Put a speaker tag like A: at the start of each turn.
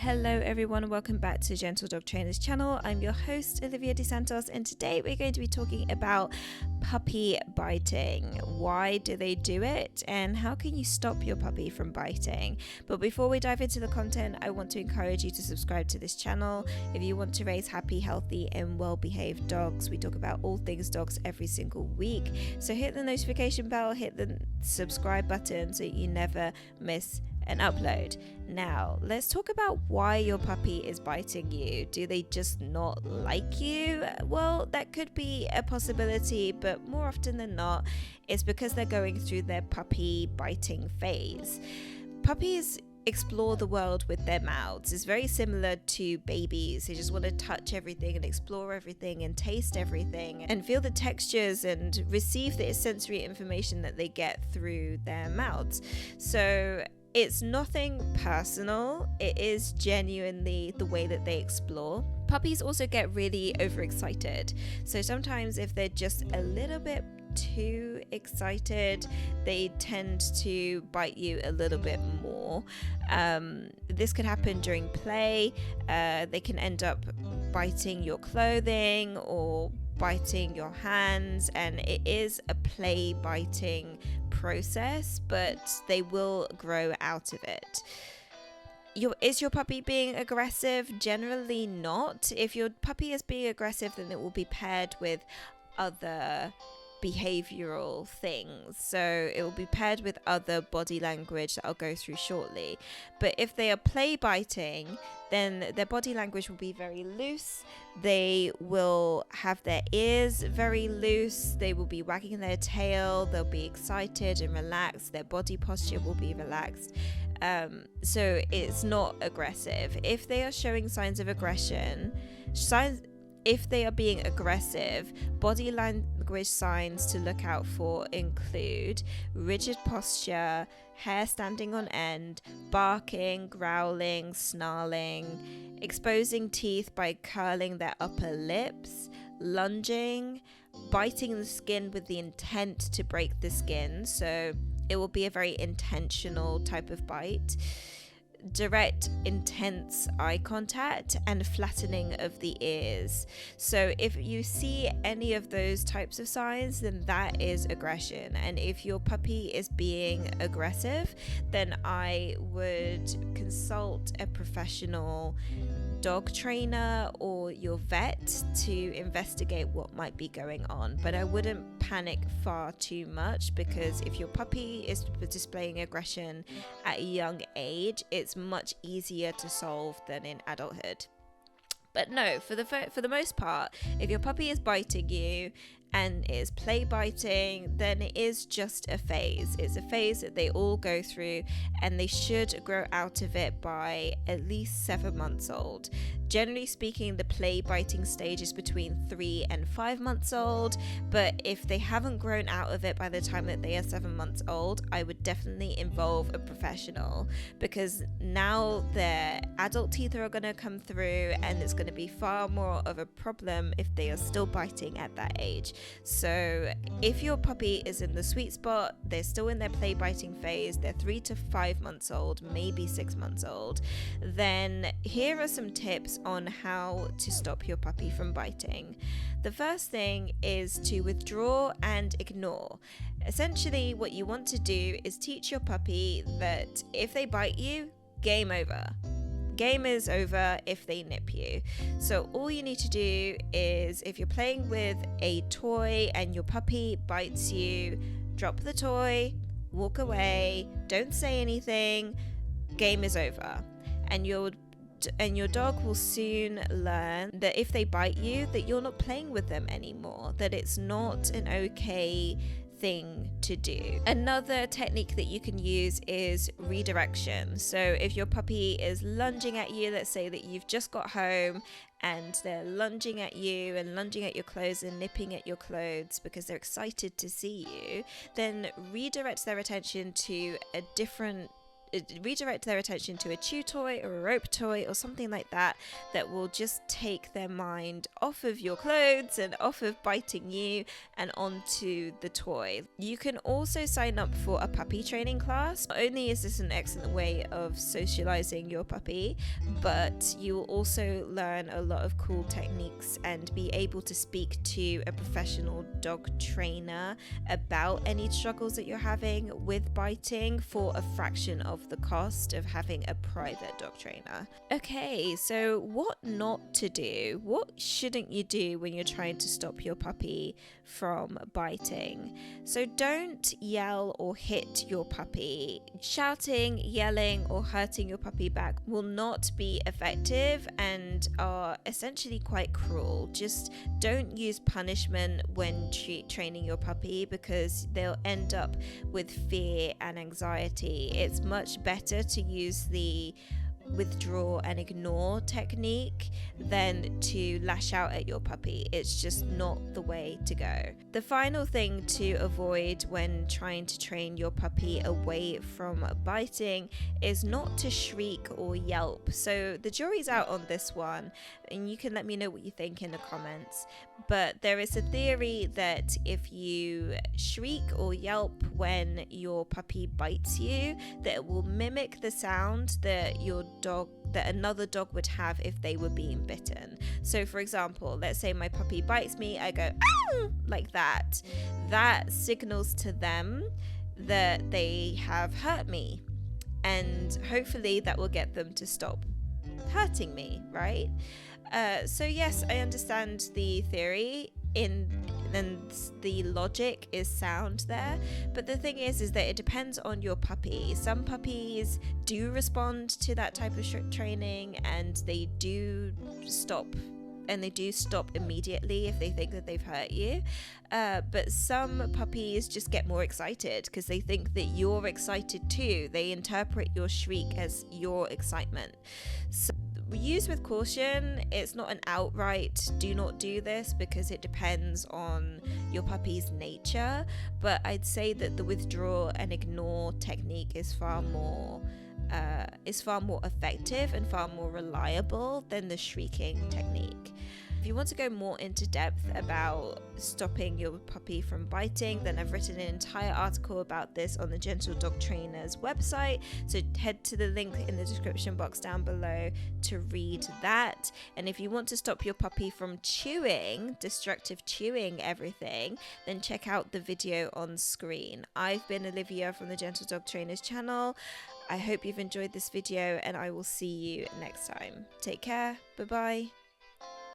A: Hello everyone, welcome back to Gentle Dog Trainers channel. I'm your host Olivia DeSantos, and today we're going to be talking about puppy biting. Why do they do it and how can you stop your puppy from biting? But before we dive into the content, I want to encourage you to subscribe to this channel if you want to raise happy, healthy and well-behaved dogs. We talk about all things dogs every single week, so hit the notification bell, hit the subscribe button so you never miss an upload. Now let's talk about why your puppy is biting you. Do they just not like you? Well, that could be a possibility, but more often than not it's because they're going through their puppy biting phase. Puppies explore the world with their mouths. It's very similar to babies. They just want to touch everything and explore everything and taste everything and feel the textures and receive the sensory information that they get through their mouths. So it's nothing personal, it is genuinely the way that they explore. Puppies also get really overexcited, so sometimes if they're just a little bit too excited, they tend to bite you a little bit more. This could happen during play. They can end up biting your clothing or biting your hands, and it is a play biting process, but they will grow out of it. Is your puppy being aggressive? Generally not. If your puppy is being aggressive, then it will be paired with other behavioral things, so it will be paired with other body language that I'll go through shortly. But if they are play biting, then their body language will be very loose. They will have their ears very loose, they will be wagging their tail, they'll be excited and relaxed, their body posture will be relaxed. So it's not aggressive. If they are showing signs of aggression, if they are being aggressive, body language signs to look out for include rigid posture, hair standing on end, barking, growling, snarling, exposing teeth by curling their upper lips, lunging, biting the skin with the intent to break the skin. So it will be a very intentional type of bite. Direct, intense eye contact and flattening of the ears. So if you see any of those types of signs, then that is aggression. And if your puppy is being aggressive, then I would consult a professional dog trainer or your vet to investigate what might be going on. But I wouldn't panic far too much, because if your puppy is displaying aggression at a young age, it's much easier to solve than in adulthood. But no, for the most part, if your puppy is biting you and is play biting, then it is just a phase. It's a phase that they all go through, and they should grow out of it by at least 7 months old. Generally speaking, the play biting stage is between 3 and 5 months old, but if they haven't grown out of it by the time that they are 7 months old, I would definitely involve a professional, because now their adult teeth are going to come through and it's going to be far more of a problem if they are still biting at that age. So if your puppy is in the sweet spot, they're still in their play biting phase, they're 3 to 5 months old, maybe 6 months old, then here are some tips on how to stop your puppy from biting. The first thing is to withdraw and ignore. Essentially, what you want to do is teach your puppy that if they bite you, game over. Game is over if they nip you. So all you need to do is, if you're playing with a toy and your puppy bites you, drop the toy, walk away, don't say anything, game is over. And your dog will soon learn that if they bite you, that you're not playing with them anymore, that it's not an okay thing to do. Another technique that you can use is redirection. So if your puppy is lunging at you, let's say that you've just got home and they're lunging at you and lunging at your clothes and nipping at your clothes because they're excited to see you, then redirect their attention to a different redirect their attention to a chew toy or a rope toy or something like that will just take their mind off of your clothes and off of biting you and onto the toy. You can also sign up for a puppy training class. Not only is this an excellent way of socializing your puppy, but you will also learn a lot of cool techniques and be able to speak to a professional dog trainer about any struggles that you're having with biting for a fraction of the cost of having a private dog trainer. Okay, so what not to do? What shouldn't you do when you're trying to stop your puppy from biting? So don't yell or hit your puppy. Shouting, yelling, or hurting your puppy back will not be effective and are essentially quite cruel. Just don't use punishment when training your puppy, because they'll end up with fear and anxiety. It's much better to use the withdraw and ignore technique than to lash out at your puppy. It's just not the way to go. The final thing to avoid when trying to train your puppy away from biting is not to shriek or yelp. So the jury's out on this one, and you can let me know what you think in the comments. But there is a theory that if you shriek or yelp when your puppy bites you, that it will mimic the sound that another dog would have if they were being bitten. So for example, let's say my puppy bites me, I go "Ow!" like that. That signals to them that they have hurt me, and hopefully that will get them to stop hurting me, right? So yes, I understand the theory and the logic is sound there, but the thing is that it depends on your puppy. Some puppies do respond to that type of training, and they do stop immediately if they think that they've hurt you. But some puppies just get more excited because they think that you're excited too. They interpret your shriek as your excitement. So use with caution. It's not an outright do not do this, because it depends on your puppy's nature, but I'd say that the withdraw and ignore technique is far more effective and far more reliable than the shrieking technique. If you want to go more into depth about stopping your puppy from biting, then I've written an entire article about this on the Gentle Dog Trainer's website. So head to the link in the description box down below to read that. And if you want to stop your puppy from destructive chewing everything, then check out the video on screen. I've been Olivia from the Gentle Dog Trainer's channel. I hope you've enjoyed this video, and I will see you next time. Take care. Bye bye.